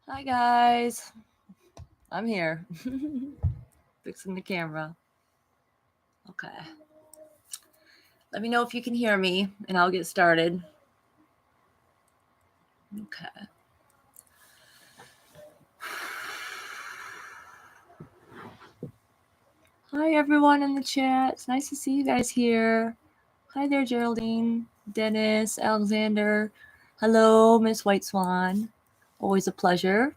Hi guys, I'm here. Fixing the camera. Okay. Let me know if you can hear me and I'll get started. Okay. Hi everyone in the chat. It's nice to see you guys here. Hi there, Geraldine, Dennis, Alexander. Hello, Miss White Swan. Always a pleasure.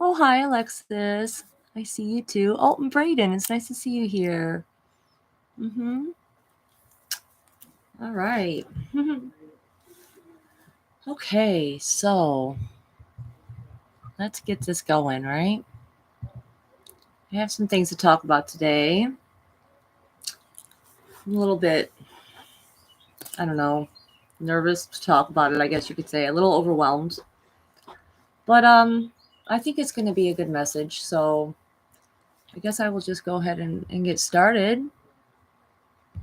Oh, hi, Alexis. I see you too. Oh, and Brayden. It's nice to see you here. All right. Okay, so let's get this going, right? I have some things to talk about today. I'm a little bit, I don't know, nervous to talk about it, I guess you could say, a little overwhelmed. But I think it's going to be a good message, so I guess I will just go ahead and get started.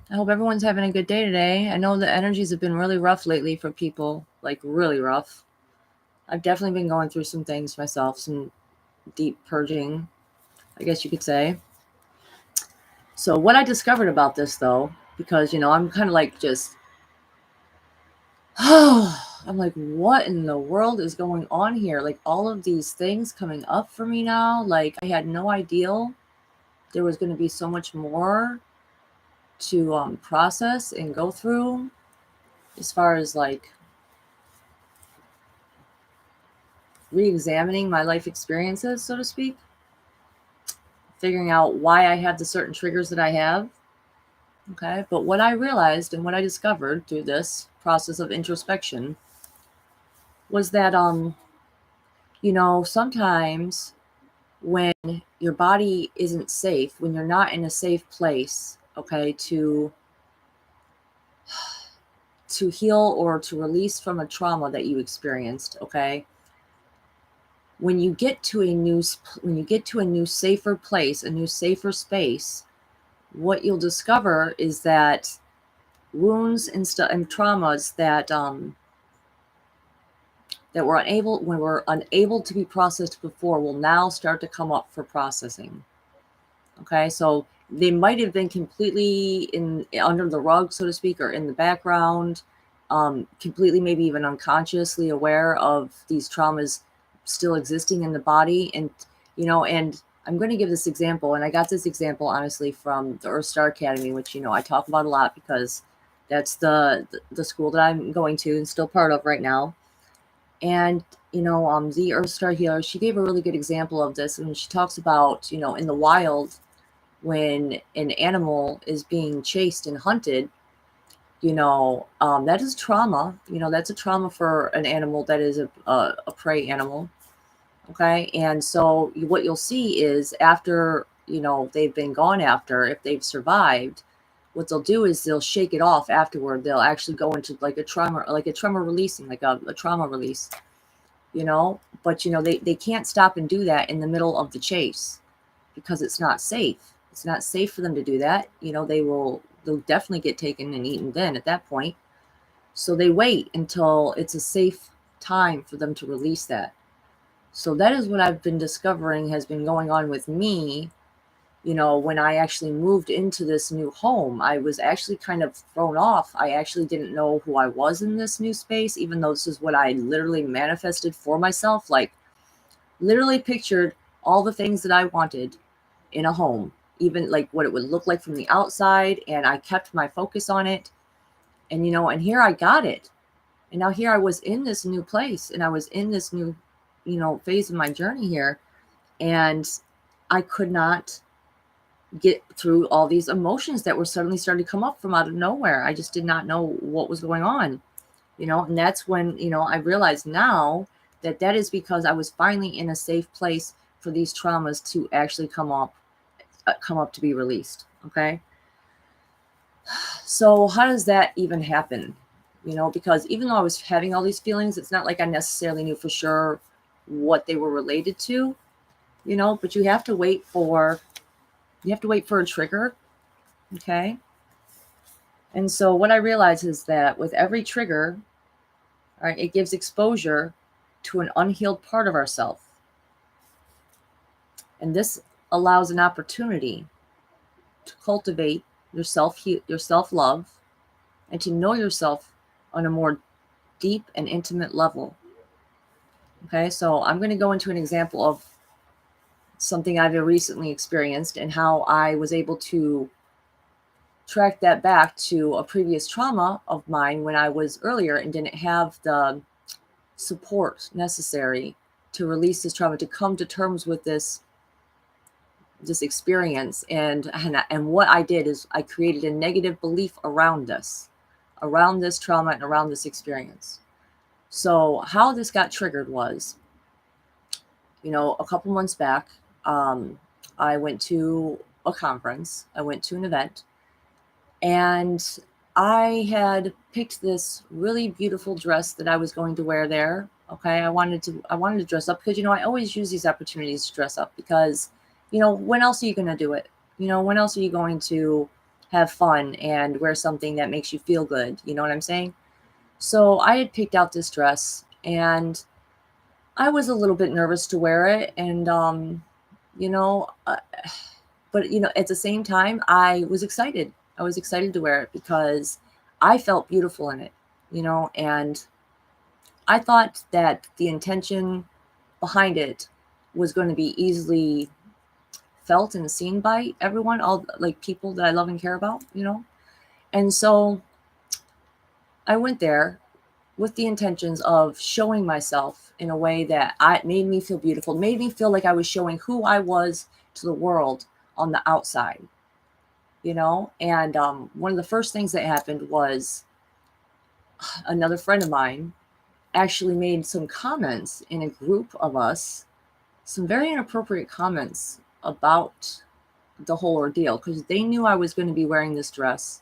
I hope everyone's having a good day today. I know the energies have been really rough lately for people, like really rough. I've definitely been going through some things myself, some deep purging, I guess you could say. So what I discovered about this though, because I'm kind of like just I'm like, what in the world is going on here? Like all of these things coming up for me now. Like I had no idea there was going to be so much more to process and go through as far as like re-examining my life experiences, so to speak, figuring out why I have the certain triggers that I have. Okay. But what I realized and what I discovered through this process of introspection was that sometimes when your body isn't safe, when you're not in a safe place, okay, to heal or to release from a trauma that you experienced, okay, when you get to a new safer place, a new safer space, what you'll discover is that wounds and traumas that were unable to be processed before will now start to come up for processing. Okay, so they might have been completely under the rug, so to speak, or in the background, completely maybe even unconsciously aware of these traumas still existing in the body. And I'm going to give this example, and I got this example honestly from the Earth Star Academy, which I talk about a lot because that's the school that I'm going to and still part of right now. And the Earth Star healer, she gave a really good example of this, and she talks about in the wild, when an animal is being chased and hunted, that is trauma. That's a trauma for an animal that is a prey animal. Okay. And so what you'll see is after, they've been gone after, if they've survived, what they'll do is they'll shake it off afterward. They'll actually go into like a trauma releasing, like a trauma release, but, they can't stop and do that in the middle of the chase because it's not safe. It's not safe for them to do that. They'll definitely get taken and eaten then at that point. So they wait until it's a safe time for them to release that. So that is what I've been discovering has been going on with me. When I actually moved into this new home, I was actually kind of thrown off. I actually didn't know who I was in this new space, even though this is what I literally manifested for myself. Like literally pictured all the things that I wanted in a home, even like what it would look like from the outside. And I kept my focus on it. And here I got it. And now here I was in this new place and I was in this new, phase of my journey here. And I could not get through all these emotions that were suddenly starting to come up from out of nowhere. I just did not know what was going on, and that's when, I realized now that is because I was finally in a safe place for these traumas to actually come up to be released. Okay. So how does that even happen? Because even though I was having all these feelings, it's not like I necessarily knew for sure what they were related to, but you have to wait for a trigger. Okay. And so what I realized is that with every trigger, all right, it gives exposure to an unhealed part of ourselves. And this allows an opportunity to cultivate your self-love and to know yourself on a more deep and intimate level. Okay, so I'm going to go into an example of something I've recently experienced and how I was able to track that back to a previous trauma of mine when I was earlier and didn't have the support necessary to release this trauma, to come to terms with this experience. And what I did is I created a negative belief around this trauma and around this experience. So how this got triggered was, a couple months back, I went to a conference, I went to an event, and I had picked this really beautiful dress that I was going to wear there. Okay, I wanted to dress up because I always use these opportunities to dress up because when else are you going to do it? When else are you going to have fun and wear something that makes you feel good? You know what I'm saying? So I had picked out this dress and I was a little bit nervous to wear it, and you know, uh, but at the same time, I was excited. I was excited to wear it because I felt beautiful in it, and I thought that the intention behind it was going to be easily felt and seen by everyone, all like people that I love and care about. And so I went there with the intentions of showing myself in a way that I made me feel beautiful, made me feel like I was showing who I was to the world on the outside. And one of the first things that happened was another friend of mine actually made some comments in a group of us, some very inappropriate comments about the whole ordeal, because they knew I was going to be wearing this dress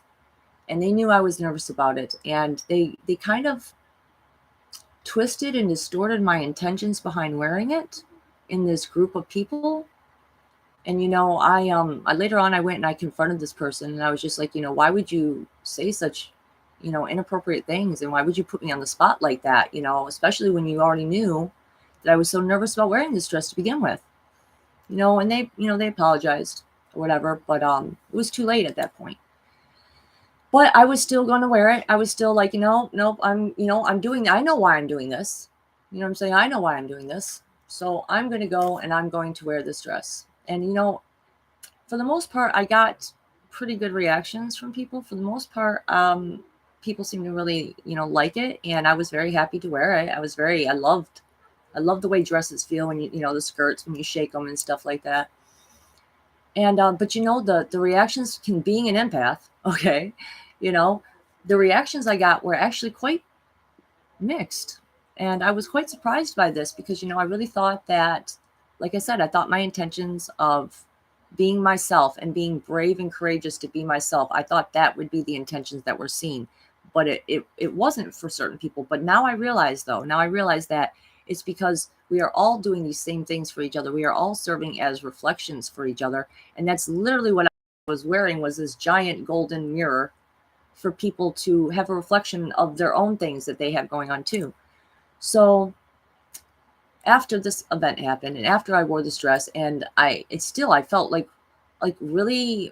and they knew I was nervous about it, and they kind of twisted and distorted my intentions behind wearing it in this group of people. And I later on I went and I confronted this person, and I was just like, why would you say such inappropriate things, and why would you put me on the spot like that, especially when you already knew that I was so nervous about wearing this dress to begin with. And they apologized or whatever, but it was too late at that point. But I was still going to wear it. I was still like, nope, I'm doing, I know why I'm doing this. You know what I'm saying? I know why I'm doing this. So I'm going to go and I'm going to wear this dress. And, for the most part, I got pretty good reactions from people. For the most part, people seemed to really, like it. And I was very happy to wear it. I loved the way dresses feel when the skirts, when you shake them and stuff like that. And but the reactions can, being an empath, okay, you know, the reactions I got were actually quite mixed. And I was quite surprised by this because I really thought that, like I said, I thought my intentions of being myself and being brave and courageous to be myself, I thought that would be the intentions that were seen. But it wasn't for certain people. But now I realize, that it's because we are all doing these same things for each other. We are all serving as reflections for each other. And that's literally what I was wearing, was this giant golden mirror for people to have a reflection of their own things that they have going on too. So after this event happened and after I wore this dress, and I felt like really,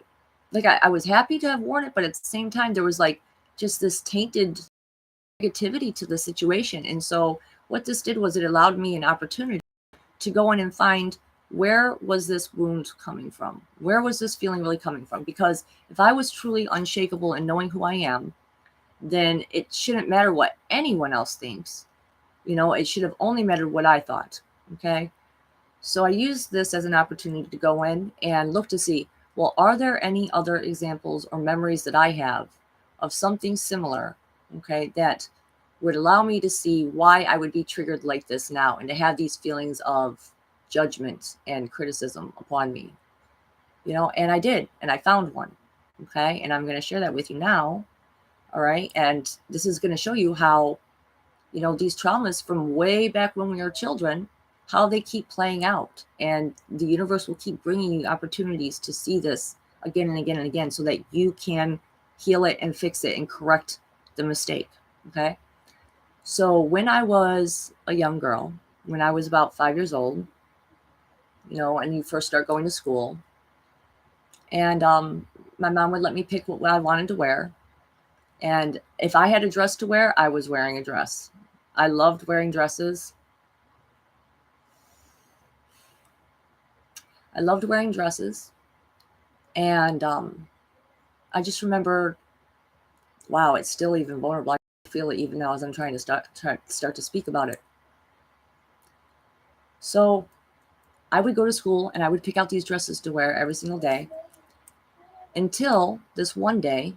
like I was happy to have worn it, but at the same time there was like just this tainted negativity to the situation. And so what this did was it allowed me an opportunity to go in and find, where was this wound coming from? Where was this feeling really coming from? Because if I was truly unshakable in knowing who I am, then it shouldn't matter what anyone else thinks. It should have only mattered what I thought. Okay. So I used this as an opportunity to go in and look to see, well, are there any other examples or memories that I have of something similar, okay, that would allow me to see why I would be triggered like this now and to have these feelings of judgment and criticism upon me. And I did, and I found one. Okay. And I'm going to share that with you now. All right. And this is going to show you how, these traumas from way back when we were children, how they keep playing out. And the universe will keep bringing you opportunities to see this again and again and again so that you can heal it and fix it and correct the mistake. Okay. So when I was a young girl, when I was about 5 years old, and you first start going to school. And my mom would let me pick what I wanted to wear. And if I had a dress to wear, I was wearing a dress. I loved wearing dresses. I loved wearing dresses. And I just remember, wow, it's still even vulnerable. I feel it even now as I'm trying to start to speak about it. So I would go to school and I would pick out these dresses to wear every single day, until this one day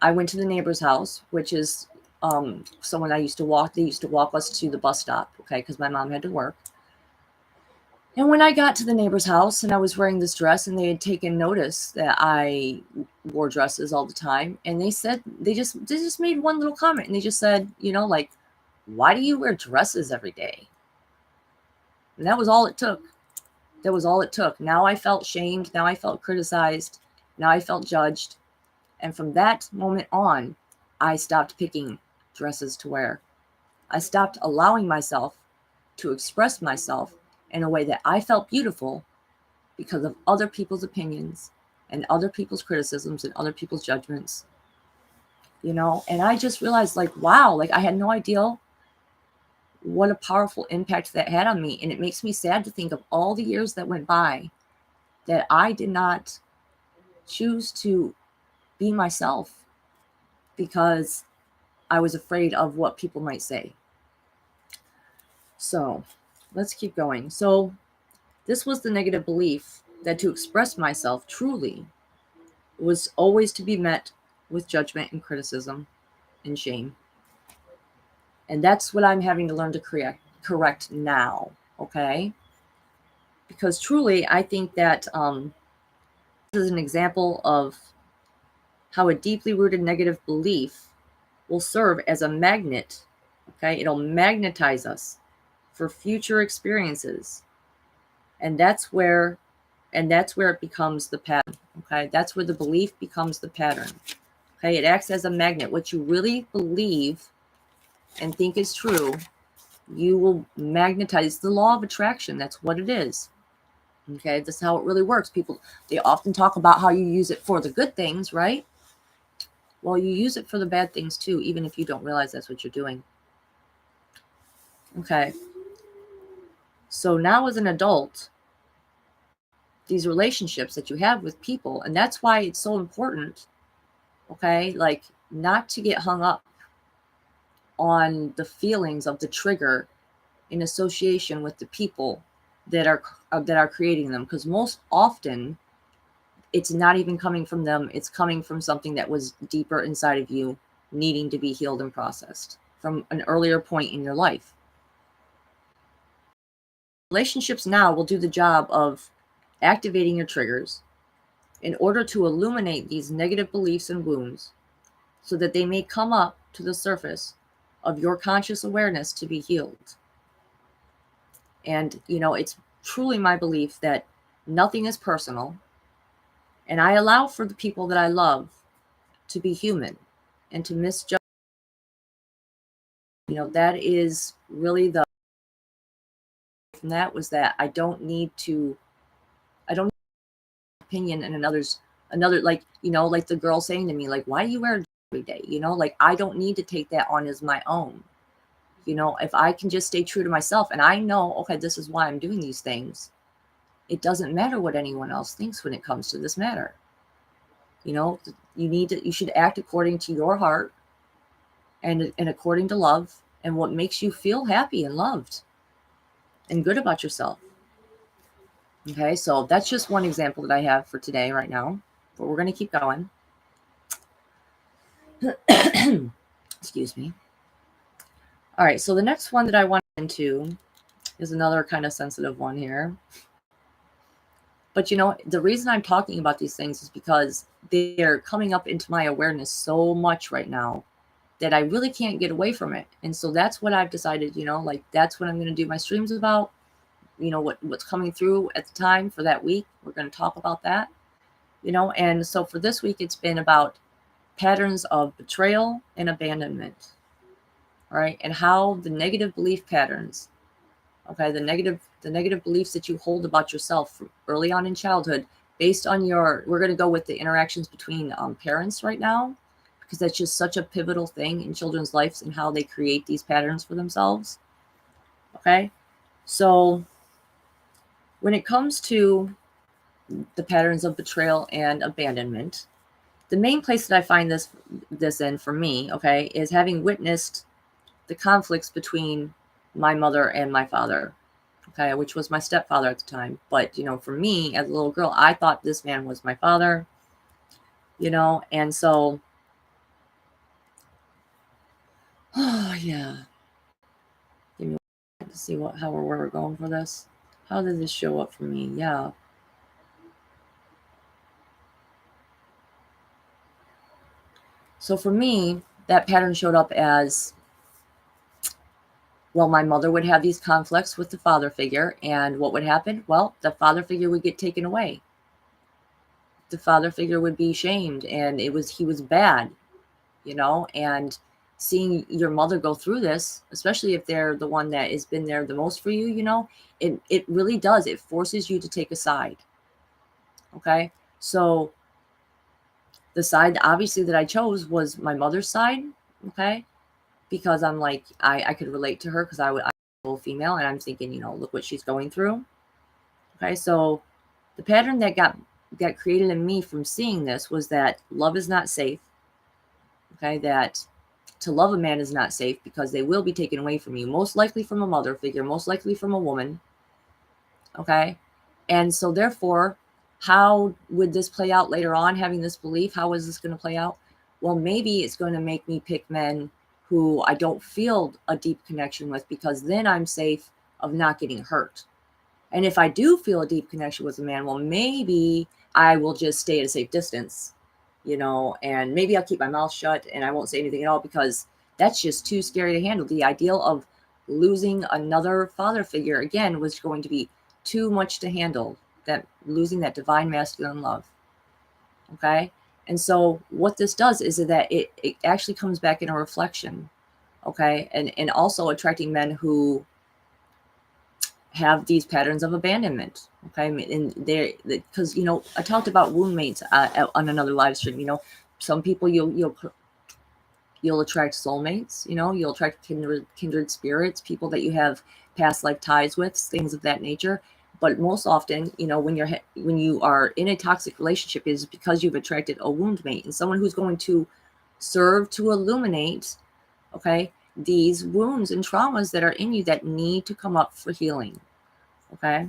I went to the neighbor's house, which is someone I used to walk. They used to walk us to the bus stop, okay, because my mom had to work. And when I got to the neighbor's house and I was wearing this dress, and they had taken notice that I wore dresses all the time, and they said, they just made one little comment, and they just said, like, why do you wear dresses every day? And that was all it took. That was all it took. Now I felt shamed. Now I felt criticized. Now I felt judged. And from that moment on, I stopped picking dresses to wear. I stopped allowing myself to express myself in a way that I felt beautiful because of other people's opinions and other people's criticisms and other people's judgments. And I just realized, like, wow, like I had no idea what a powerful impact that had on me. And it makes me sad to think of all the years that went by that I did not choose to be myself because I was afraid of what people might say. So let's keep going. So this was the negative belief that to express myself truly was always to be met with judgment and criticism and shame. And that's what I'm having to learn to correct now, okay? Because truly, I think that this is an example of how a deeply rooted negative belief will serve as a magnet, okay? It'll magnetize us for future experiences. And that's where it becomes the pattern, okay? That's where the belief becomes the pattern, okay? It acts as a magnet. What you really believe and think is true, you will magnetize. The law of attraction. That's what it is, okay? That's how it really works. People, they often talk about how you use it for the good things, right? Well, you use it for the bad things too, even if you don't realize that's what you're doing. Okay. So now as an adult, these relationships that you have with people, and that's why it's so important, okay, like not to get hung up on the feelings of the trigger in association with the people that are creating them, because most often it's not even coming from them. It's coming from something that was deeper inside of you, needing to be healed and processed from an earlier point in your life. Relationships now will do the job of activating your triggers in order to illuminate these negative beliefs and wounds so that they may come up to the surface of your conscious awareness to be healed. And, it's truly my belief that nothing is personal. And I allow for the people that I love to be human and to misjudge. That is really from that was that I don't need opinion and another, like, like the girl saying to me, like, why do you wear every day? Like, I don't need to take that on as my own. If I can just stay true to myself and I know, okay, this is why I'm doing these things, it doesn't matter what anyone else thinks when it comes to this matter. You should act according to your heart and according to love and what makes you feel happy and loved and good about yourself. Okay, so that's just one example that I have for today right now, but we're going to keep going. Excuse me. All right, so the next one that I want to get into is another kind of sensitive one here. But the reason I'm talking about these things is because they're coming up into my awareness so much right now that I really can't get away from it. And so that's what I've decided, like that's what I'm going to do my streams about. What's coming through at the time for that week. We're going to talk about that, and so for this week, it's been about patterns of betrayal and abandonment, right? And how the negative belief patterns Okay, the negative beliefs that you hold about yourself from early on in childhood, based on your, we're going to go with the interactions between parents right now, because that's just such a pivotal thing in children's lives and how they create these patterns for themselves. Okay, so when it comes to the patterns of betrayal and abandonment, the main place that I find this in for me, okay, is having witnessed the conflicts between my mother and my father, okay, which was my stepfather at the time. But, for me as a little girl, I thought this man was my father, and so, oh, yeah. Give me to see how where we're going for this. How did this show up for me? Yeah. So for me, that pattern showed up as, well, my mother would have these conflicts with the father figure, and what would happen? Well, the father figure would get taken away. The father figure would be shamed, and he was bad, and seeing your mother go through this, especially if they're the one that has been there the most for you, it really does. It forces you to take a side. Okay. So the side obviously that I chose was my mother's side. Okay. Because I'm like, I could relate to her because I'm a full female and I'm thinking, look what she's going through. Okay. So the pattern that got created in me from seeing this was that love is not safe. Okay. That to love a man is not safe because they will be taken away from you, most likely from a mother figure, most likely from a woman. Okay. And so therefore, how would this play out later on, having this belief? How is this going to play out? Well, maybe it's going to make me pick men who I don't feel a deep connection with, because then I'm safe of not getting hurt. And if I do feel a deep connection with a man, well, maybe I will just stay at a safe distance, and maybe I'll keep my mouth shut and I won't say anything at all, because that's just too scary to handle. The ideal of losing another father figure, again, was going to be too much to handle, that losing that divine masculine love. Okay. And so what this does is that it actually comes back in a reflection. Okay. And also attracting men who have these patterns of abandonment. Okay. And they're, because, I talked about wound mates on another live stream. Some people you'll attract soulmates, you'll attract kindred spirits, people that you have past life ties with, things of that nature. But most often, when you are in a toxic relationship, is because you've attracted a wound mate and someone who's going to serve to illuminate, okay, these wounds and traumas that are in you that need to come up for healing. Okay.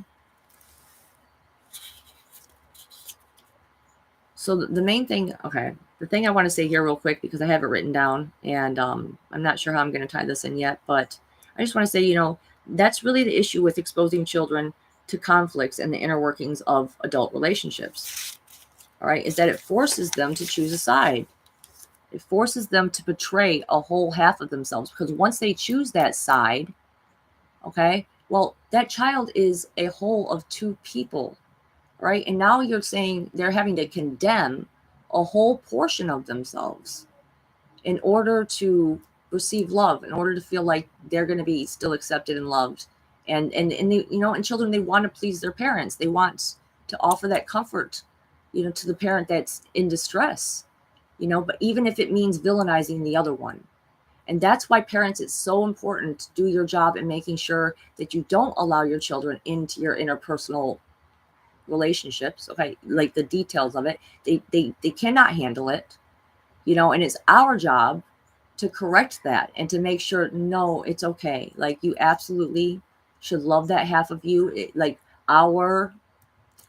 So the main thing, okay, the thing I want to say here real quick, because I have it written down and I'm not sure how I'm going to tie this in yet, but I just want to say, that's really the issue with exposing children to conflicts and the inner workings of adult relationships. All right, is that it forces them to choose a side. It forces them to betray a whole half of themselves, because once they choose that side, okay, well, that child is a whole of two people, right? And now you're saying they're having to condemn a whole portion of themselves in order to receive love, in order to feel like they're going to be still accepted and loved. And they, and children, they want to please their parents. They want to offer that comfort, to the parent that's in distress, but even if it means villainizing the other one. And that's why parents, it's so important to do your job in making sure that you don't allow your children into your interpersonal relationships. Okay. Like the details of it, they cannot handle it, and it's our job to correct that and to make sure, no, it's okay. Like, you absolutely should love that half of you. Like, our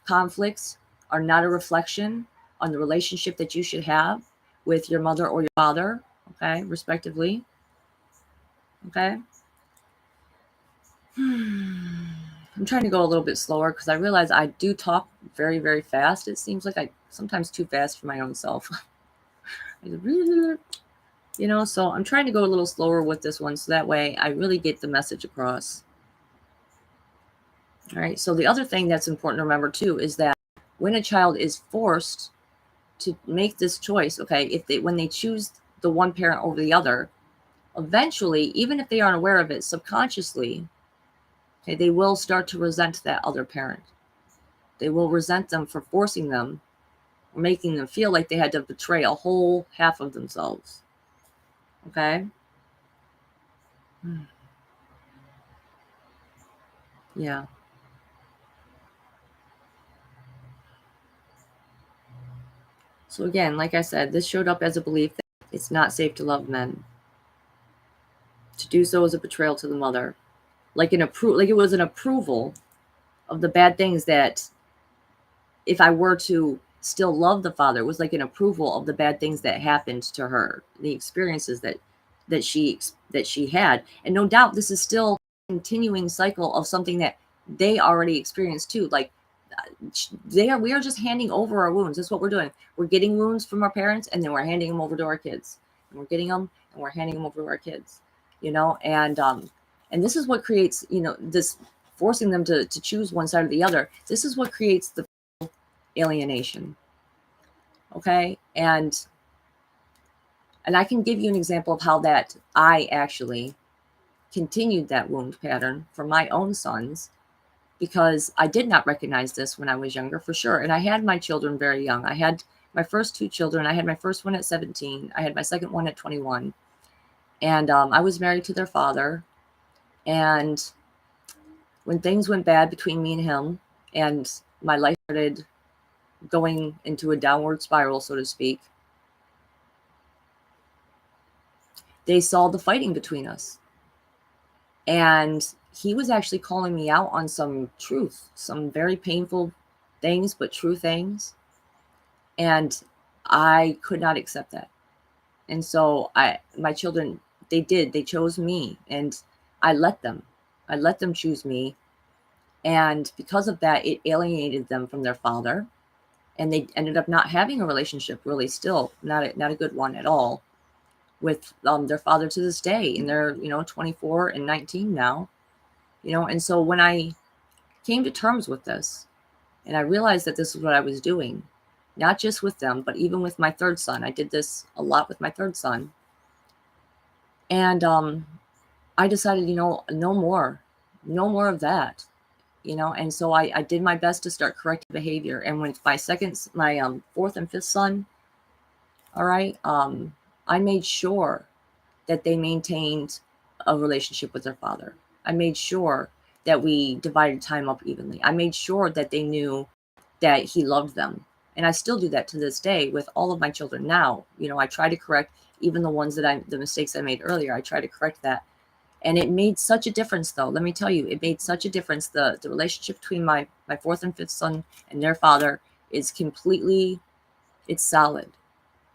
conflicts are not a reflection on the relationship that you should have with your mother or your father, okay, respectively. Okay. I'm trying to go a little bit slower because I realize I do talk very, very fast. It seems like I sometimes too fast for my own self. So I'm trying to go a little slower with this one so that way I really get the message across. All right. So the other thing that's important to remember too is that when a child is forced to make this choice, okay, when they choose the one parent over the other, eventually, even if they aren't aware of it, subconsciously, Okay, they will start to resent that other parent. They will resent them for forcing them or making them feel like they had to betray a whole half of themselves. Okay? Yeah. So again, like I said, this showed up as a belief that it's not safe to love men. To do so is a betrayal to the mother. Like like it was an approval of the bad things that if I were to still love the father, it was like an approval of the bad things that happened to her, the experiences that she had. And no doubt this is still a continuing cycle of something that they already experienced too. Like we are just handing over our wounds. That's what we're doing. We're getting wounds from our parents and then we're handing them over to our kids. And we're getting them and we're handing them over to our kids. And this is what creates, this forcing them to choose one side or the other. This is what creates the alienation. Okay? And I can give you an example of how that I actually continued that wound pattern for my own sons, because I did not recognize this when I was younger, for sure. And I had my children very young. I had my first two children. I had my first one at 17. I had my second one at 21. And I was married to their father. And when things went bad between me and him, and my life started going into a downward spiral, so to speak, they saw the fighting between us. And he was actually calling me out on some truth, some very painful things, but true things. And I could not accept that. And so my children, they chose me, and I let them. I let them choose me. And because of that, it alienated them from their father. And they ended up not having a relationship, really, still not a good one at all, with their father to this day. And they're 24 and 19 now. And so when I came to terms with this, and I realized that this is what I was doing, not just with them, but even with my third son. I did this a lot with my third son. And I decided, no more of that, and so I did my best to start correcting behavior. And with my fourth and fifth son, all right, I made sure that they maintained a relationship with their father. I made sure that we divided time up evenly. I made sure that they knew that he loved them. And I still do that to this day with all of my children now. I try to correct even the mistakes I made earlier. I try to correct that. And it made such a difference, though. Let me tell you, it made such a difference. The relationship between my fourth and fifth son and their father is it's solid,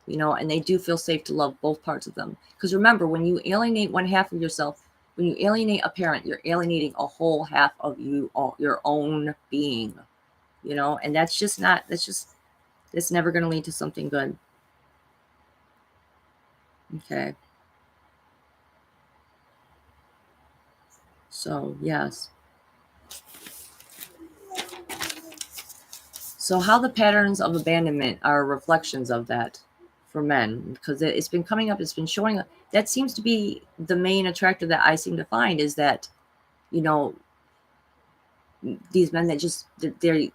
and they do feel safe to love both parts of them. Because remember, when you alienate one half of yourself, when you alienate a parent, you're alienating a whole half of your own being, and it's never going to lead to something good. Okay. So, yes. So how the patterns of abandonment are reflections of that for men, because it's been coming up, it's been showing up. That seems to be the main attractor that I seem to find, is that, you know, these men that they're,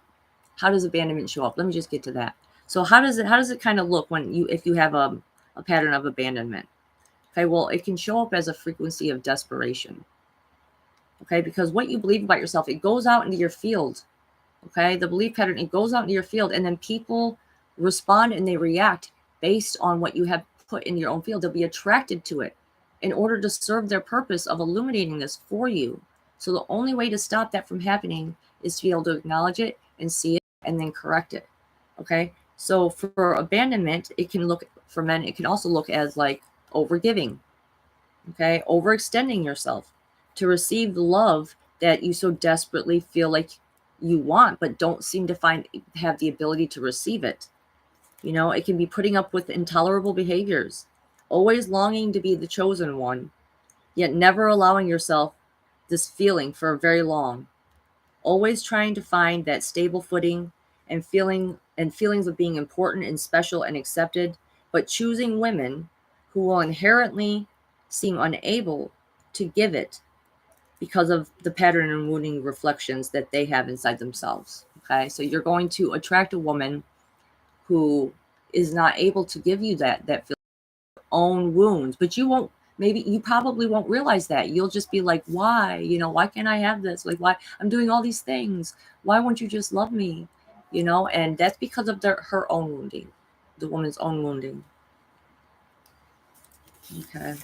how does abandonment show up? Let me just get to that. So how does it kind of look if you have a pattern of abandonment? Okay, well, it can show up as a frequency of desperation. Okay, because what you believe about yourself, it goes out into your field. Okay, the belief pattern, it goes out into your field, and then people respond and they react based on what you have put in your own field. They'll be attracted to it in order to serve their purpose of illuminating this for you. So the only way to stop that from happening is to be able to acknowledge it and see it and then correct it. Okay, so for abandonment, it can look, for men, it can also look as like overgiving. Okay, overextending yourself to receive the love that you so desperately feel like you want, but don't seem to have the ability to receive it. It can be putting up with intolerable behaviors, always longing to be the chosen one, yet never allowing yourself this feeling for very long, always trying to find that stable footing and feelings of being important and special and accepted, but choosing women who will inherently seem unable to give it because of the pattern and wounding reflections that they have inside themselves. Okay, so you're going to attract a woman who is not able to give you that feel own wounds, but you won't, maybe you probably won't realize that. You'll just be like, why, why can't I have this? Like, why I'm doing all these things? Why won't you just love me? And that's because of her own wounding, the woman's own wounding. Okay.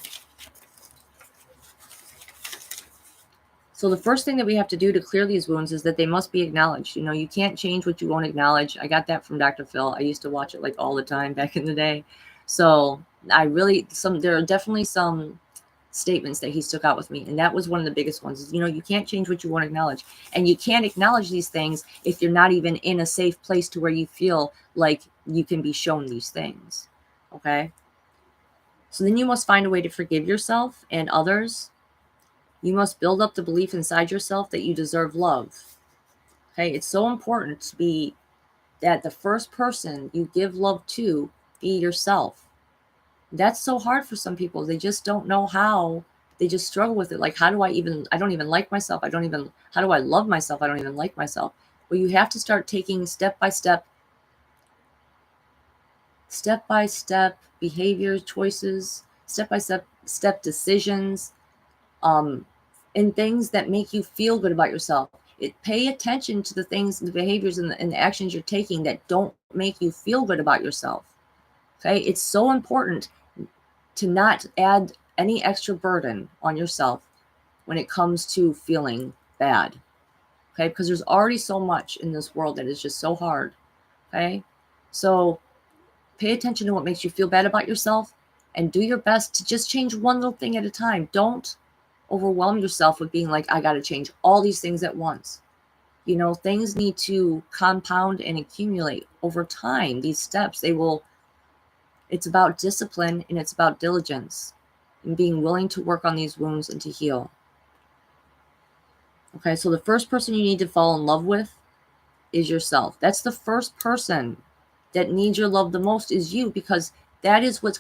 So the first thing that we have to do to clear these wounds is that they must be acknowledged. You can't change what you won't acknowledge. I got that from Dr. Phil. I used to watch it like all the time back in the day. So there are definitely some statements that he stuck out with me. And that was one of the biggest ones is, you can't change what you won't acknowledge. And you can't acknowledge these things if you're not even in a safe place to where you feel like you can be shown these things. Okay. So then you must find a way to forgive yourself and others. You must build up the belief inside yourself that you deserve love. Okay, it's so important to be that the first person you give love to be yourself. That's so hard for some people. They just don't know how. They just struggle with it. Like, I don't even like myself. How do I love myself? I don't even like myself. Well, you have to start taking step by step behavior choices, step by step decisions, and things that make you feel good about yourself. Pay attention to the things, the behaviors, and the actions you're taking that don't make you feel good about yourself. Okay, it's so important to not add any extra burden on yourself when it comes to feeling bad. Okay, because there's already so much in this world that is just so hard. Okay, so pay attention to what makes you feel bad about yourself and do your best to just change one little thing at a time. Don't overwhelm yourself with being like, I got to change all these things at once. Things need to compound and accumulate over time. These steps, it's about discipline and it's about diligence and being willing to work on these wounds and to heal. Okay, so the first person you need to fall in love with is yourself. That's the first person that needs your love the most is you, because that is what's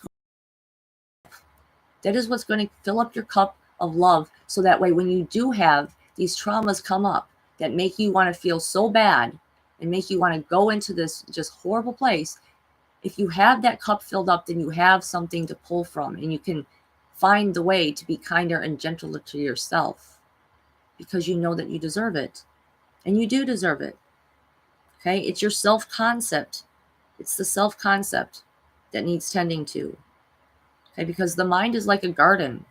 going to fill up your cup of love. So that way, when you do have these traumas come up that make you want to feel so bad and make you want to go into this just horrible place, if you have that cup filled up, then you have something to pull from and you can find the way to be kinder and gentler to yourself because you know that you deserve it. And you do deserve it. Okay? It's your self-concept. It's the self-concept that needs tending to. Okay? Because the mind is like a garden.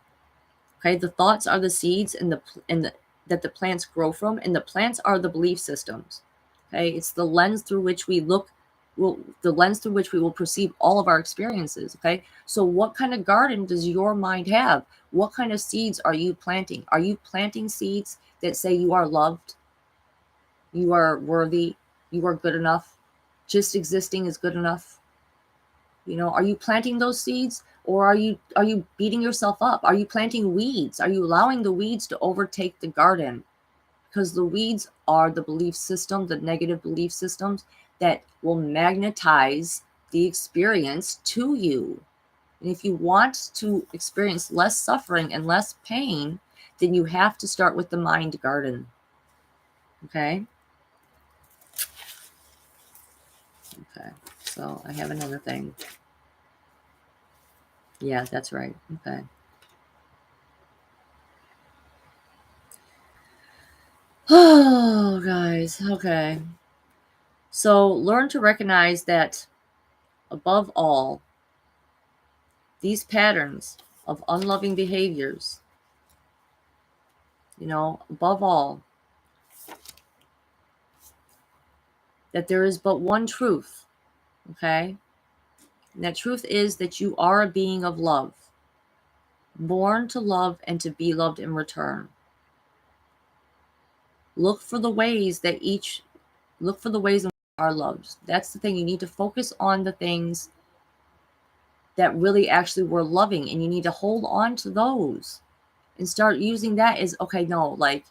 Okay? The thoughts are the seeds that the plants grow from, and the plants are the belief systems. Okay? It's the lens through which we will perceive all of our experiences. Okay? So what kind of garden does your mind have? What kind of seeds are you planting? Are you planting seeds that say you are loved, you are worthy, you are good enough, just existing is good enough? Are you planting those seeds, or are you beating yourself up? Are you planting weeds? Are you allowing the weeds to overtake the garden? Because the weeds are the belief system, the negative belief systems that will magnetize the experience to you. And if you want to experience less suffering and less pain, then you have to start with the mind garden. Okay? Okay. So I have another thing. Yeah, that's right. Okay. Oh, guys. Okay. So learn to recognize that above all, these patterns of unloving behaviors, above all, that there is but one truth. Okay. And that truth is that you are a being of love, born to love and to be loved in return. Look for the ways in which you are loved. That's the thing. You need to focus on the things that really actually were loving, and you need to hold on to those and start using that as, okay, no, like,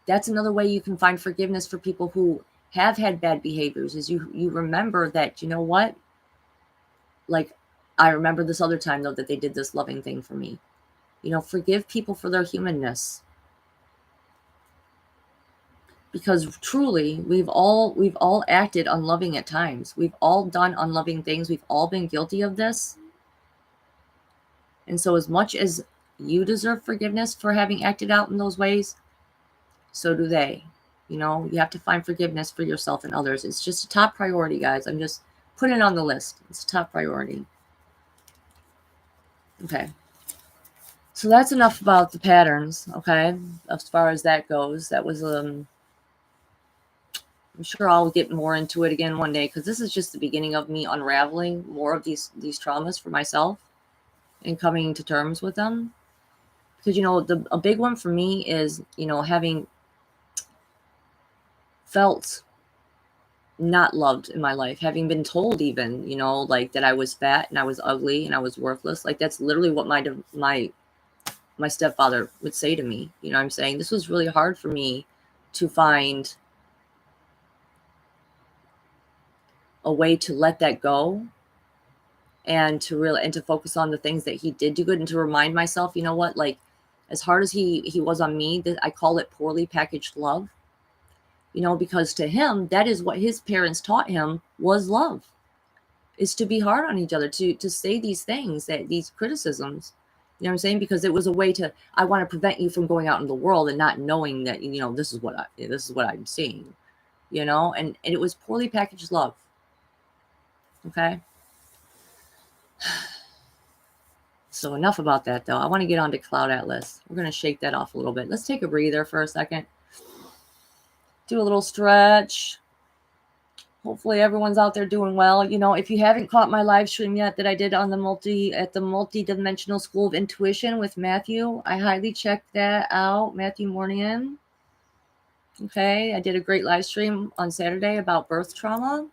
that's another way you can find forgiveness for people who have had bad behaviors, is you remember that, what, like, I remember this other time though that they did this loving thing for me. You know, forgive people for their humanness. Because truly, we've all acted unloving at times. We've all done unloving things. We've all been guilty of this. And so as much as you deserve forgiveness for having acted out in those ways, so do they. You know, you have to find forgiveness for yourself and others. It's just a top priority, guys. I'm just putting it on the list. It's a top priority. Okay. So that's enough about the patterns, okay? As far as that goes, that was I'm sure I'll get more into it again one day, because this is just the beginning of me unraveling more of these traumas for myself and coming to terms with them. Because you know, a big one for me is, you know, having felt not loved in my life, having been told even, you know, like that I was fat and I was ugly and I was worthless. Like that's literally what my stepfather would say to me. You know what I'm saying? This was really hard for me to find a way to let that go, and to focus on the things that he did do good, and to remind myself, you know what, like as hard as he was on me, that I call it poorly packaged love. You know, because to him, that is what his parents taught him was love, is to be hard on each other, to say these things, that these criticisms, you know what I'm saying? Because it was a way to, I want to prevent you from going out in the world and not knowing that, you know, this is what I'm seeing, you know, and it was poorly packaged love. Okay. So enough about that, though. I want to get on to Cloud Atlas. We're going to shake that off a little bit. Let's take a breather for a second. Do a little stretch. Hopefully everyone's out there doing well. You know, if you haven't caught my live stream yet that I did on the multi-dimensional school of intuition with Matthew, I highly check that out. Matthew Mornian. Okay, I did a great live stream on Saturday about birth trauma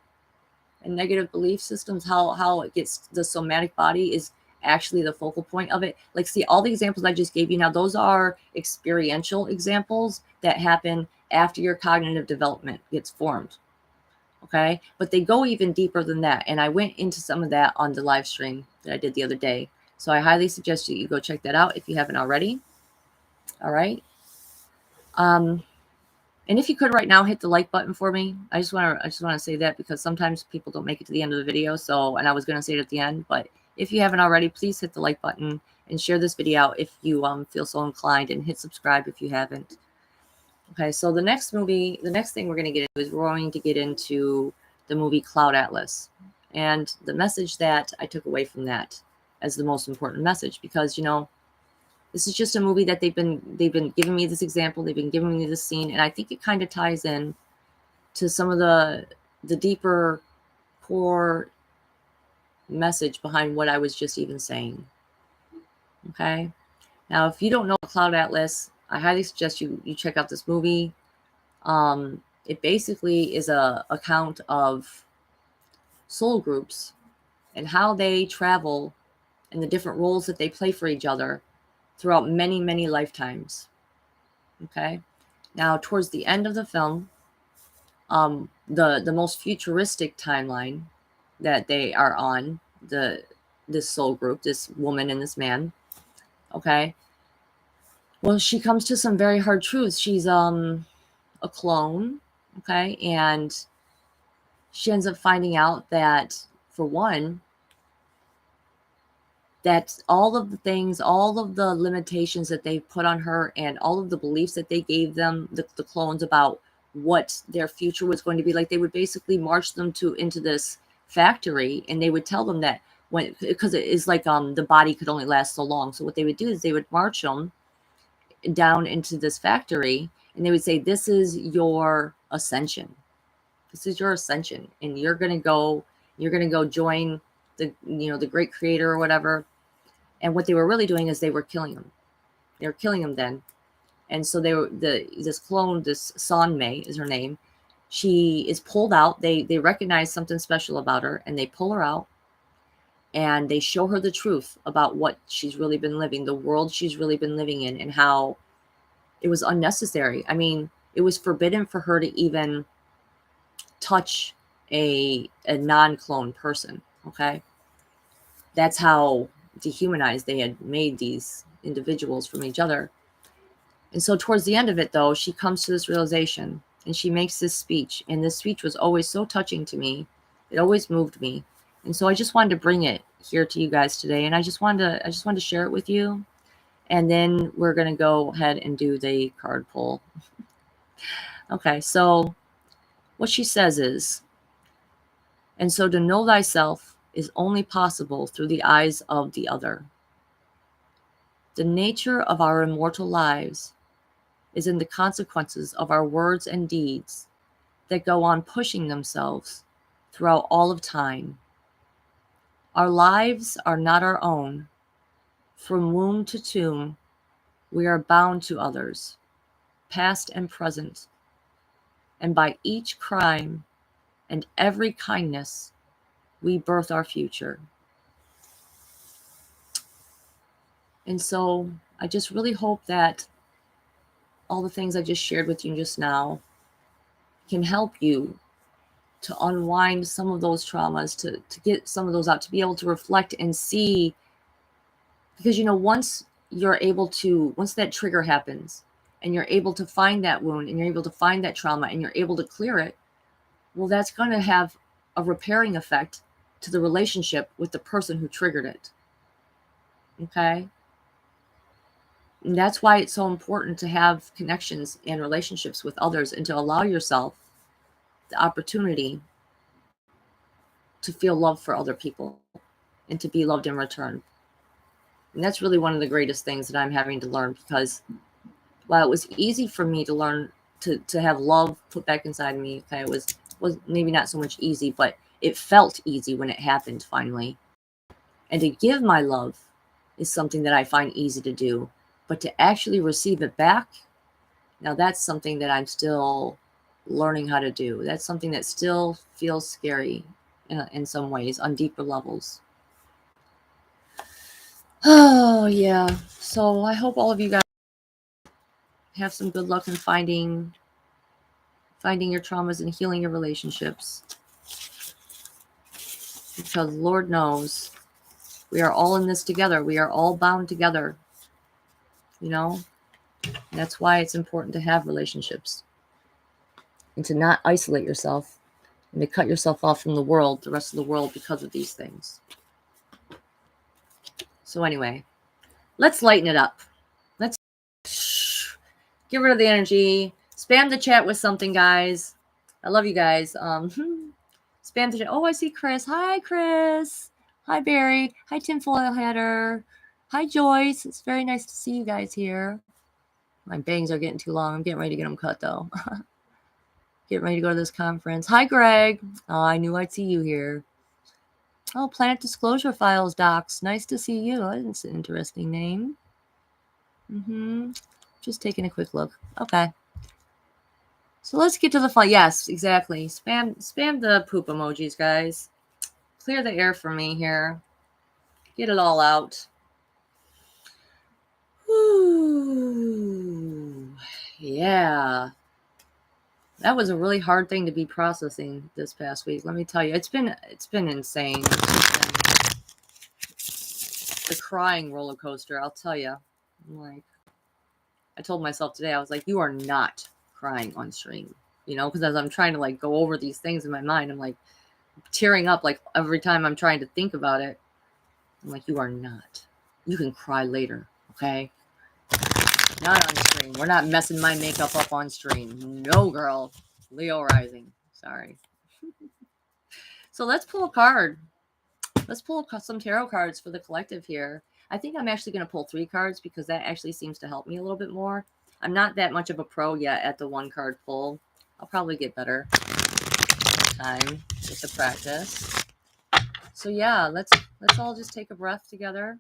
and negative belief systems, how it gets, the somatic body is actually the focal point of it. Like, see, all the examples I just gave you now, those are experiential examples that happen after your cognitive development gets formed. Okay, but they go even deeper than that, and I went into some of that on the live stream that I did the other day. So I highly suggest you go check that out if you haven't already. All right. And if you could right now, hit the like button for me. I just want to say that, because sometimes people don't make it to the end of the video. So, and I was going to say it at the end, but if you haven't already, please hit the like button and share this video out if you feel so inclined, and hit subscribe if you haven't. Okay, so the next thing we're going to get into is we're going to get into the movie Cloud Atlas, and the message that I took away from that as the most important message, because, you know, this is just a movie that they've been giving me this example, they've been giving me this scene, and I think it kind of ties in to some of the deeper core message behind what I was just even saying. Okay, now if you don't know Cloud Atlas, I highly suggest you check out this movie. It basically is a account of soul groups and how they travel and the different roles that they play for each other throughout many, many lifetimes. Okay. Now, towards the end of the film, the most futuristic timeline that they are on, this soul group, this woman and this man. Okay. Well, she comes to some very hard truths. She's a clone. Okay. And she ends up finding out that, for one, that all of the things, all of the limitations that they put on her, and all of the beliefs that they gave them, the clones, about what their future was going to be like, they would basically march them into this factory, and they would tell them that, when, because it is like the body could only last so long. So what they would do is they would march them down into this factory, and they would say, this is your ascension. This is your ascension, and you're gonna go join the, you know, the great creator or whatever. And what they were really doing is they were killing them. They were killing them then. And so this clone, this Sonmi is her name. She is pulled out. They recognize something special about her, and they pull her out, and they show her the truth about what she's really been living, the world she's really been living in, and how it was unnecessary. I mean, it was forbidden for her to even touch a non-clone person. Okay. That's how dehumanized. They had made these individuals from each other. And so towards the end of it, though, she comes to this realization and she makes this speech. And this speech was always so touching to me. It always moved me. And so I just wanted to bring it here to you guys today. And I just wanted to share it with you. And then we're going to go ahead and do the card pull. Okay, so what she says is, and so to know thyself is only possible through the eyes of the other. The nature of our immortal lives is in the consequences of our words and deeds that go on pushing themselves throughout all of time. Our lives are not our own. From womb to tomb, we are bound to others, past and present, and by each crime and every kindness, we birth our future. And so I just really hope that all the things I just shared with you just now can help you to unwind some of those traumas, to get some of those out, to be able to reflect and see. Because, once that trigger happens and you're able to find that wound and you're able to find that trauma and you're able to clear it, well, that's going to have a repairing effect to the relationship with the person who triggered it. Okay? And that's why it's so important to have connections and relationships with others and to allow yourself the opportunity to feel love for other people and to be loved in return. And that's really one of the greatest things that I'm having to learn, because while it was easy for me to learn to have love put back inside me, okay, it was maybe not so much easy, but it felt easy when it happened finally. And to give my love is something that I find easy to do, but to actually receive it back, now that's something that I'm still learning how to do. That's something that still feels scary in some ways on deeper levels. Oh, yeah. So I hope all of you guys have some good luck in finding your traumas and healing your relationships. Because Lord knows we are all in this together. We are all bound together. And that's why it's important to have relationships and to not isolate yourself and to cut yourself off from the rest of the world, because of these things. So anyway, let's lighten it up. Let's get rid of the energy. Spam the chat with something, guys. I love you guys. Spam the chat. Oh, I see Chris. Hi, Chris. Hi, Barry. Hi, Tinfoil Hatter. Hi, Joyce. It's very nice to see you guys here. My bangs are getting too long. I'm getting ready to get them cut, though. Getting ready to go to this conference. Hi, Greg. Oh, I knew I'd see you here. Oh, Planet Disclosure Files Docs. Nice to see you. That's an interesting name. Just taking a quick look. Okay. So let's get to the fun. Yes, exactly. Spam the poop emojis, guys. Clear the air for me here. Get it all out. Whew. Yeah. That was a really hard thing to be processing this past week. Let me tell you, it's been insane. The crying roller coaster, I'll tell you. I told myself today, I was like, you are not crying on stream, because as I'm trying to go over these things in my mind, I'm tearing up every time I'm trying to think about it. I'm like, you are not. You can cry later, okay? Not on stream. We're not messing my makeup up on stream. No, girl. Leo rising. Sorry. So let's pull a card. Let's pull some tarot cards for the collective here. I think I'm actually going to pull 3 cards because that actually seems to help me a little bit more. I'm not that much of a pro yet at the 1 card pull. I'll probably get better time with the practice. So yeah, let's all just take a breath together.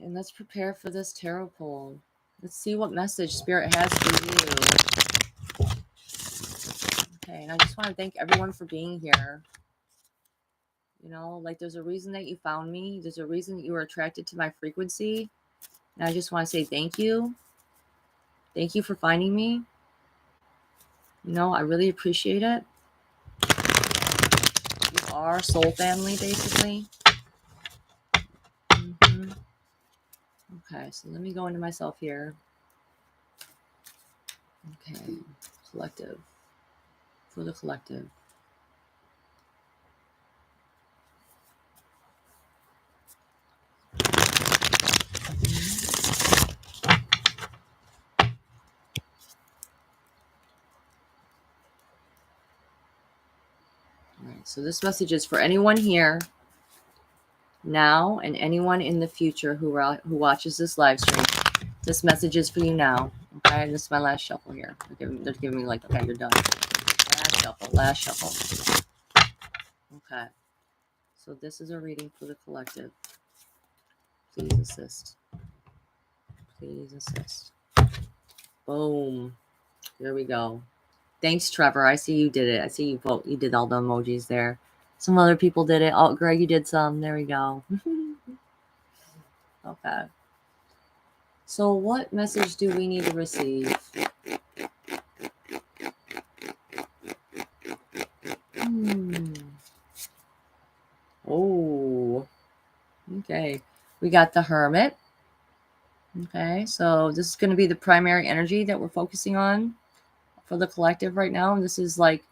And let's prepare for this tarot pull. Let's see what message Spirit has for you. Okay, and I just want to thank everyone for being here. There's a reason that you found me. There's a reason that you were attracted to my frequency. And I just want to say thank you. Thank you for finding me. I really appreciate it. You are soul family, basically. Okay, so let me go into myself here. Okay, collective. For the collective. All right, so this message is for anyone here now and anyone in the future who watches this live stream. This message is for you now. Okay, this is my last shuffle here. They're giving me like, okay, you're done. Last shuffle, last shuffle. Okay, so this is a reading for the collective. Please assist. Please assist. Boom. There we go. Thanks, Trevor. I see you did it. I see you did all the emojis there. Some other people did it. Oh, Greg, you did some. There we go. Okay. So what message do we need to receive? Oh, okay. We got the Hermit. Okay, so this is going to be the primary energy that we're focusing on for the collective right now. And this is like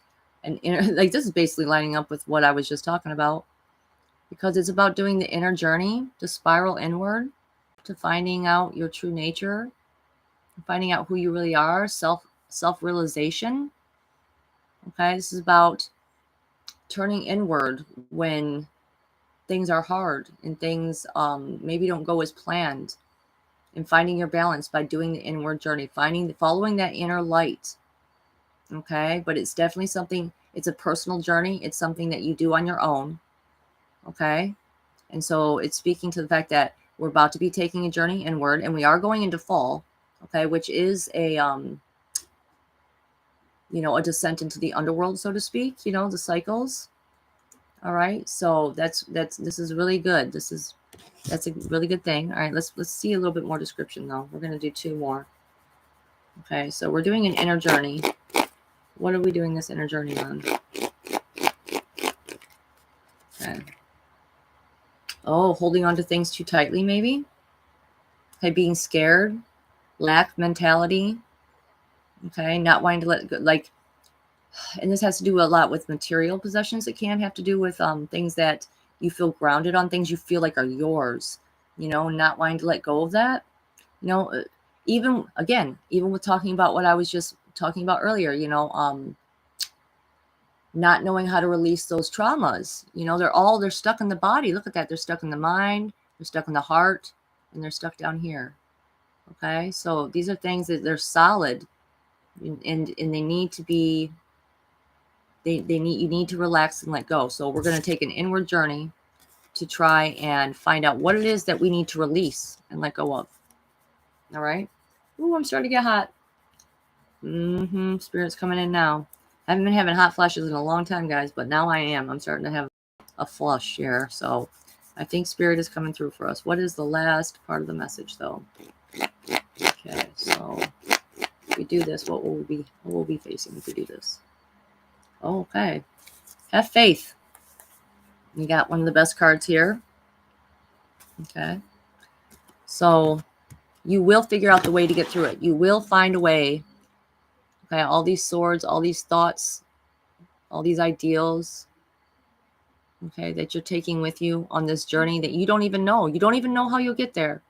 like this is basically lining up with what I was just talking about, because it's about doing the inner journey to spiral inward, to finding out your true nature, finding out who you really are, self-realization. Okay, this is about turning inward when things are hard and things maybe don't go as planned, and finding your balance by doing the inward journey, following that inner light. Okay, but it's definitely something, it's a personal journey. It's something that you do on your own. Okay, and so it's speaking to the fact that we're about to be taking a journey inward, and we are going into fall. Okay, which is a a descent into the underworld, so to speak, the cycles. All right, so this is really good. That's a really good thing. All right, let's see a little bit more description though. We're going to do two more. Okay, so we're doing an inner journey. What are we doing this inner journey on? Okay. Oh, holding on to things too tightly, maybe. Okay, being scared, lack mentality. Okay, not wanting to let go, like, and this has to do a lot with material possessions. It can have to do with things that you feel grounded on, things you feel like are yours. Not wanting to let go of that. Even with talking about what I was just talking about earlier. Not knowing how to release those traumas. They're stuck in the body. Look at that. They're stuck in the mind, they're stuck in the heart, and they're stuck down here. Okay, so these are things that they're solid, and they need to be, you need to relax and let go. So we're going to take an inward journey to try and find out what it is that we need to release and let go of. All right. Ooh, I'm starting to get hot. Spirit's coming in now. I haven't been having hot flashes in a long time, guys, but now I am. I'm starting to have a flush here. So I think Spirit is coming through for us. What is the last part of the message, though? Okay, so if we do this, what will we be facing if we do this? Okay. Have faith. You got one of the best cards here. Okay. So you will figure out the way to get through it. You will find a way. Okay. All these swords, all these thoughts, all these ideals, okay, that you're taking with you on this journey that you don't even know. You don't even know how you'll get there.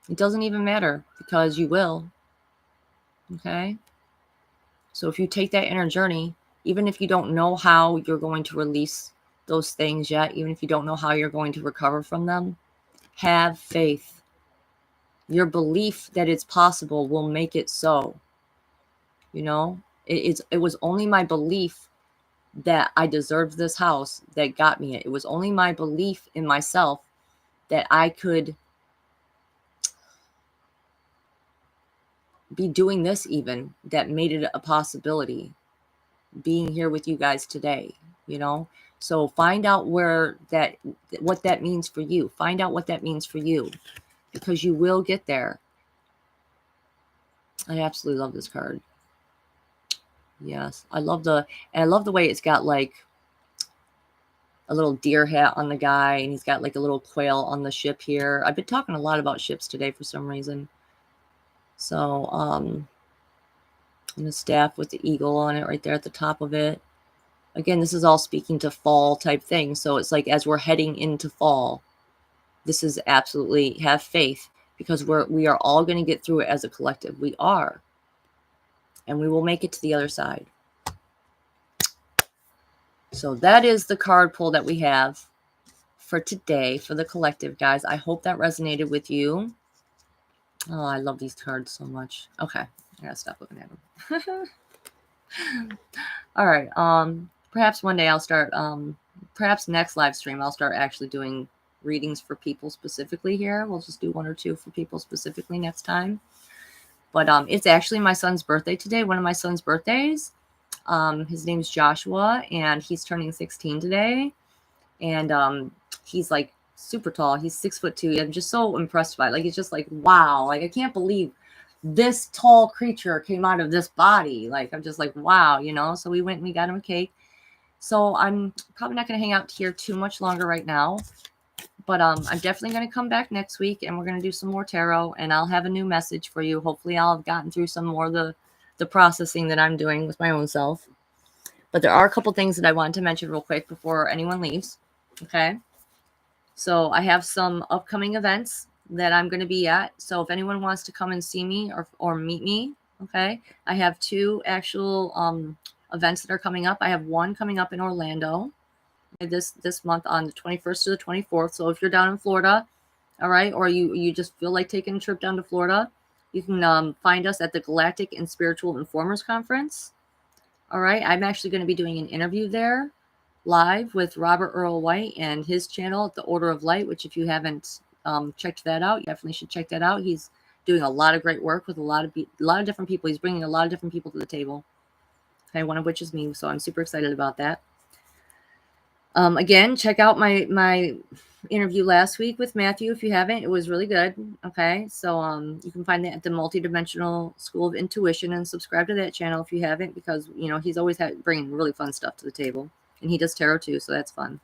It doesn't even matter, because you will. Okay. So if you take that inner journey, even if you don't know how you're going to release those things yet, even if you don't know how you're going to recover from them, have faith. Your belief that it's possible will make it so. It was only my belief that I deserved this house that got me it. It was only my belief in myself that I could be doing this even that made it a possibility, being here with you guys today. So find out what that means for you. Find out what that means for you, because you will get there. I absolutely love this card. Yes, I love the way it's got like a little deer hat on the guy, and he's got like a little quail on the ship here. I've been talking a lot about ships today for some reason. So, and the staff with the eagle on it right there at the top of it. Again, this is all speaking to fall type things. So it's like as we're heading into fall, this is absolutely have faith, because we are all going to get through it as a collective. We are. And we will make it to the other side. So that is the card pull that we have for today for the collective, guys. I hope that resonated with you. Oh, I love these cards so much. Okay, I gotta stop looking at them. All right. Perhaps one day I'll start. Perhaps next live stream I'll start actually doing readings for people specifically here. We'll just do 1 or 2 for people specifically next time. But it's actually my son's birthday today. One of my son's birthdays. His name's Joshua, and he's turning 16 today. And he's like super tall. He's 6'2". I'm just so impressed by it. Like, it's just like, wow. Like, I can't believe this tall creature came out of this body. Like, I'm just like, wow, you know. So we went and we got him a cake. So I'm probably not going to hang out here too much longer right now. But I'm definitely going to come back next week, and we're going to do some more tarot, and I'll have a new message for you. Hopefully I'll have gotten through some more of the processing that I'm doing with my own self. But there are a couple things that I wanted to mention real quick before anyone leaves. Okay. So I have some upcoming events that I'm going to be at. So if anyone wants to come and see me or meet me, okay, I have 2 actual events that are coming up. I have one coming up in Orlando this month on the 21st to the 24th. So if you're down in Florida, all right, or you just feel like taking a trip down to Florida, you can find us at the Galactic and Spiritual Informers Conference. All right, I'm actually going to be doing an interview there live with Robert Earl White and his channel, The Order of Light, which if you haven't checked that out, you definitely should check that out. He's doing a lot of great work with a lot of different people. He's bringing a lot of different people to the table. Okay, one of which is me, so I'm super excited about that. Again, check out my interview last week with Matthew if you haven't. It was really good. Okay, so you can find that at the Multidimensional School of Intuition, and subscribe to that channel if you haven't, because you know he's always bringing really fun stuff to the table, and he does tarot too, so that's fun.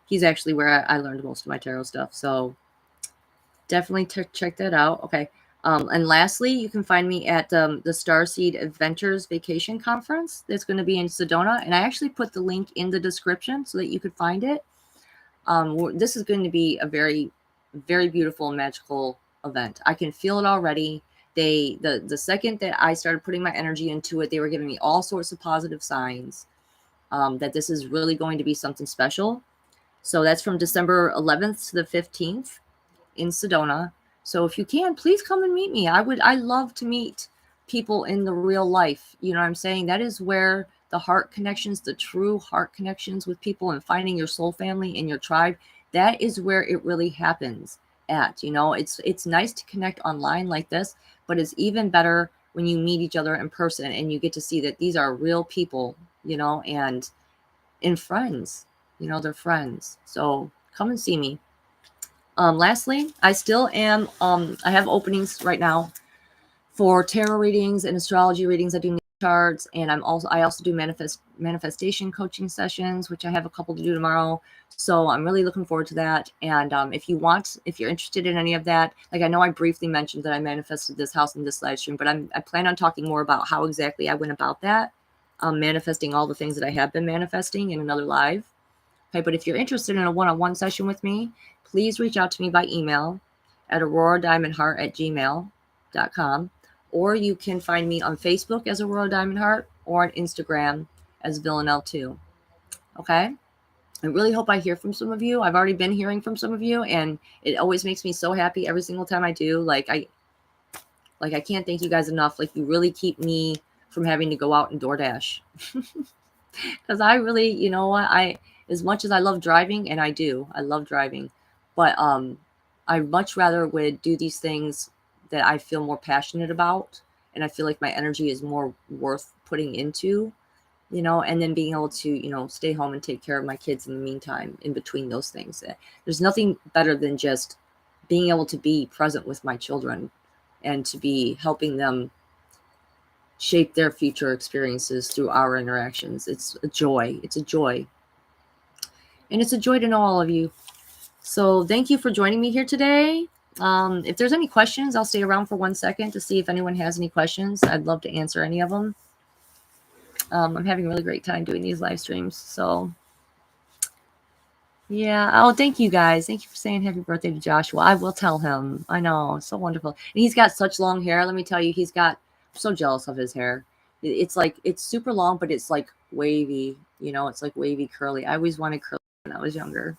He's actually where I learned most of my tarot stuff, so definitely check that out. Okay. And lastly, you can find me at the Starseed Adventures Vacation Conference. That's going to be in Sedona. And I actually put the link in the description so that you could find it. This is going to be a very, very beautiful and magical event. I can feel it already. The second that I started putting my energy into it, they were giving me all sorts of positive signs that this is really going to be something special. So that's from December 11th to the 15th in Sedona. So if you can, please come and meet me. I love to meet people in the real life. You know what I'm saying? That is where the heart connections, the true heart connections with people, and finding your soul family and your tribe, that is where it really happens at. You know, it's nice to connect online like this, but it's even better when you meet each other in person and you get to see that these are real people, you know, and friends, you know, they're friends. So come and see me. Lastly, I still am, I have openings right now for tarot readings and astrology readings. I do charts, and I also do manifestation coaching sessions, which I have a couple to do tomorrow. So I'm really looking forward to that. And if you're interested in any of that, like, I know I briefly mentioned that I manifested this house in this live stream, but I plan on talking more about how exactly I went about that, manifesting all the things that I have been manifesting in another live. Okay, but if you're interested in a one-on-one session with me, please reach out to me by email at auroradiamondheart@gmail.com, or you can find me on Facebook as Aurora Diamond Heart, or on Instagram as Villanelle2. Okay? I really hope I hear from some of you. I've already been hearing from some of you, and it always makes me so happy every single time I do. I can't thank you guys enough. Like, you really keep me from having to go out and DoorDash. Because I really, you know what, as much as I love driving, and I love driving, but I much rather would do these things that I feel more passionate about, and I feel like my energy is more worth putting into, you know, and then being able to, you know, stay home and take care of my kids in the meantime, in between those things. There's nothing better than just being able to be present with my children and to be helping them shape their future experiences through our interactions. It's a joy. It's a joy. And it's a joy to know all of you. So thank you for joining me here today. If there's any questions, I'll stay around for 1 second to see if anyone has any questions. I'd love to answer any of them. I'm having a really great time doing these live streams. So yeah. Oh, thank you guys. Thank you for saying happy birthday to Joshua. I will tell him. I know. It's so wonderful. And he's got such long hair. Let me tell you, I'm so jealous of his hair. It's like, it's super long, but it's like wavy. You know, it's like wavy curly. I always wanted curly when I was younger.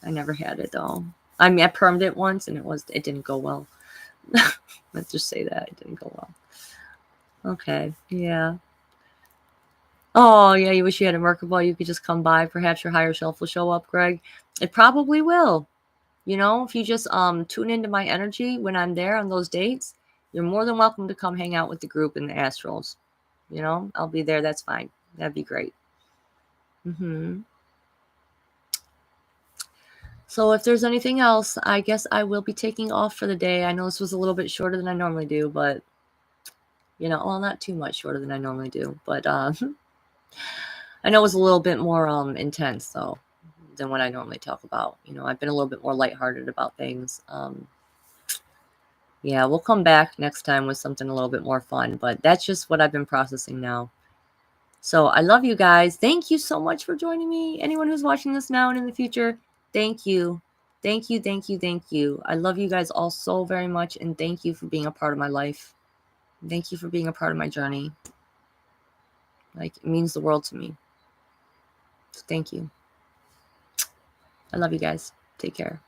I never had it though. I mean, I permed it once and it didn't go well. Let's just say that it didn't go well. Okay. Yeah. Oh, yeah, you wish you had a Merkaba. You could just come by. Perhaps your higher self will show up, Greg. It probably will. You know, if you just tune into my energy when I'm there on those dates, you're more than welcome to come hang out with the group in the astrals. You know, I'll be there. That's fine. That'd be great. So if there's anything else, I guess I will be taking off for the day. I know this was a little bit shorter than I normally do, but you know, well, not too much shorter than I normally do, but I know it was a little bit more intense though than what I normally talk about. You know, I've been a little bit more lighthearted about things. Yeah, we'll come back next time with something a little bit more fun, but that's just what I've been processing now. So I love you guys. Thank you so much for joining me. Anyone who's watching this now and in the future, thank you. Thank you, thank you, thank you. I love you guys all so very much, and thank you for being a part of my life. Thank you for being a part of my journey. Like, it means the world to me. So thank you. I love you guys. Take care.